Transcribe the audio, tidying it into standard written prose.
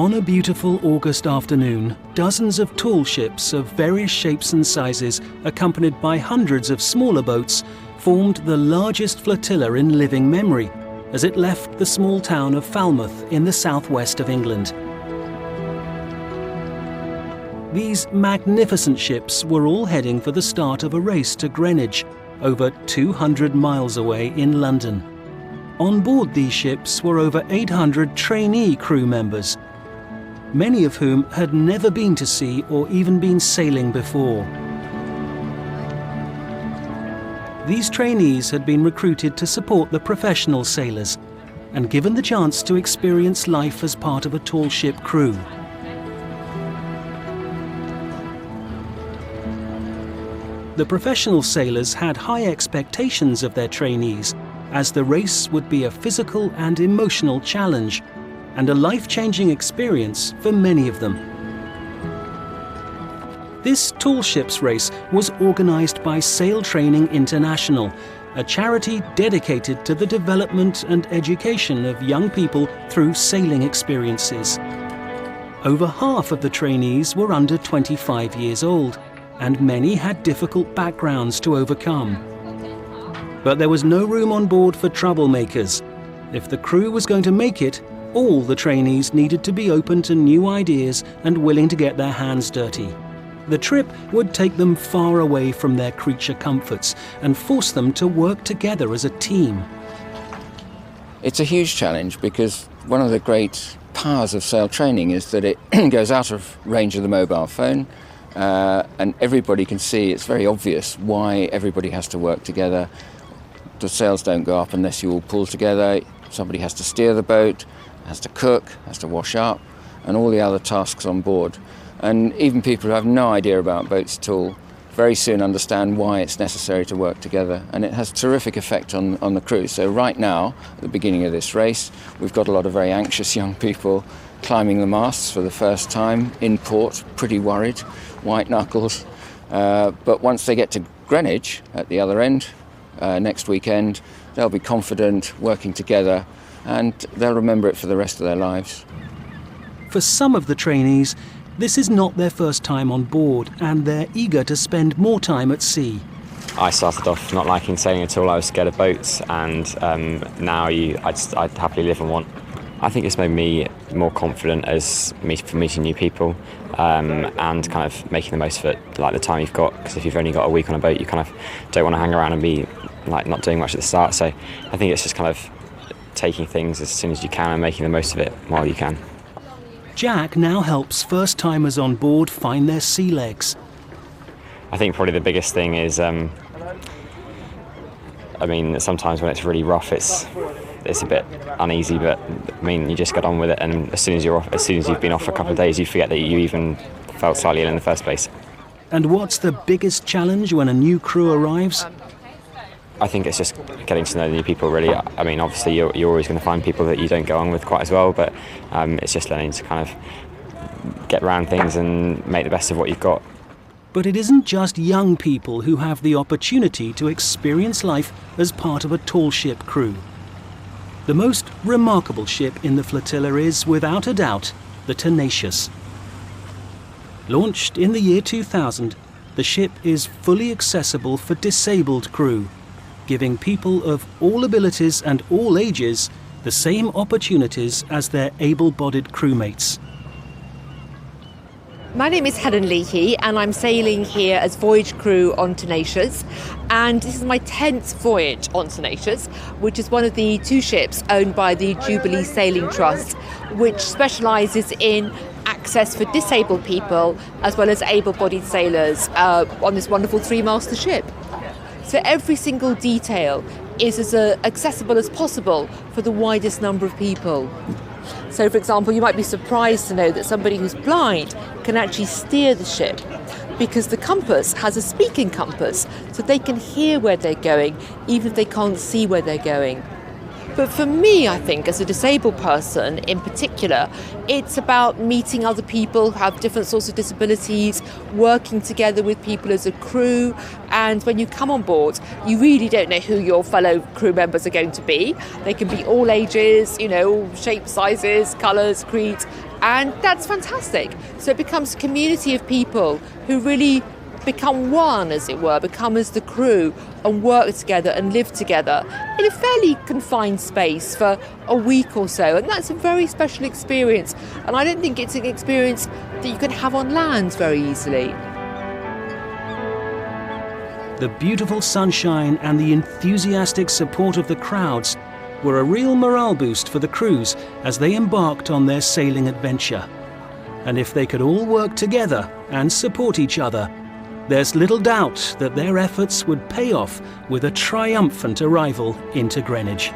On a beautiful August afternoon, dozens of tall ships of various shapes and sizes, accompanied by hundreds of smaller boats, formed the largest flotilla in living memory as it left the small town of Falmouth in the southwest of England. These magnificent ships were all heading for the start of a race to Greenwich, over 200 miles away in London. On board these ships were over 800 trainee crew members, many of whom had never been to sea or even been sailing before. These trainees had been recruited to support the professional sailors and given the chance to experience life as part of a tall ship crew. The professional sailors had high expectations of their trainees, as the race would be a physical and emotional challenge and a life-changing experience for many of them. This tall ships race was organised by Sail Training International, a charity dedicated to the development and education of young people through sailing experiences. Over half of the trainees were under 25 years old, and many had difficult backgrounds to overcome. But there was no room on board for troublemakers. If the crew was going to make it, all the trainees needed to be open to new ideas and willing to get their hands dirty. The trip would take them far away from their creature comforts and force them to work together as a team. It's a huge challenge because one of the great powers of sail training is that it goes out of range of the mobile phone, and everybody can see. It's very obvious why everybody has to work together. The sails don't go up unless you all pull together. Somebody has to steer the boat, has to cook, has to wash up, and all the other tasks on board. And even people who have no idea about boats at all very soon understand why it's necessary to work together, and it has a terrific effect on the crew. So right now, at the beginning of this race, we've got a lot of very anxious young people climbing the masts for the first time in port, pretty worried, white knuckles. But once they get to Greenwich at the other end, next weekend, they'll be confident, working together, and they'll remember it for the rest of their lives. For some of the trainees, this is not their first time on board, and they're eager to spend more time at sea. I started off not liking sailing at all. I was scared of boats, and now I'd happily live on one. I think it's made me more confident for meeting new people, and kind of making the most of it, like the time you've got. Because if you've only got a week on a boat, you kind of don't want to hang around and be like not doing much at the start. So I think it's just kind of taking things as soon as you can and making the most of it while you can. Jack now helps first-timers on board find their sea legs. I think probably the biggest thing is, sometimes when it's really rough, it's a bit uneasy, but you just get on with it, and as soon as you've been off for a couple of days, you forget that you even felt slightly ill in the first place. And what's the biggest challenge when a new crew arrives? I think it's just getting to know the new people, really. Obviously you're always going to find people that you don't go on with quite as well, but it's just learning to kind of get around things and make the best of what you've got. But it isn't just young people who have the opportunity to experience life as part of a tall ship crew. The most remarkable ship in the flotilla is, without a doubt, the Tenacious. Launched in the year 2000, the ship is fully accessible for disabled crew, giving people of all abilities and all ages the same opportunities as their able-bodied crewmates. My name is Helen Leahy, and I'm sailing here as voyage crew on Tenacious, and this is my 10th voyage on Tenacious, which is one of the two ships owned by the Jubilee Sailing Trust, which specialises in access for disabled people as well as able-bodied sailors on this wonderful three-master ship. So every single detail is as accessible as possible for the widest number of people. So, for example, you might be surprised to know that somebody who's blind can actually steer the ship, because the compass has a speaking compass, so they can hear where they're going, even if they can't see where they're going. But for me, I think, as a disabled person in particular, it's about meeting other people who have different sorts of disabilities, working together with people as a crew, and when you come on board, you really don't know who your fellow crew members are going to be. They can be all ages, all shapes, sizes, colours, creeds, And that's fantastic. So it becomes a community of people who really become one, as it were, become as the crew and work together and live together in a fairly confined space for a week or so. And that's a very special experience. And I don't think it's an experience that you can have on land very easily. The beautiful sunshine and the enthusiastic support of the crowds were a real morale boost for the crews as they embarked on their sailing adventure. And if they could all work together and support each other, there's little doubt that their efforts would pay off with a triumphant arrival into Greenwich.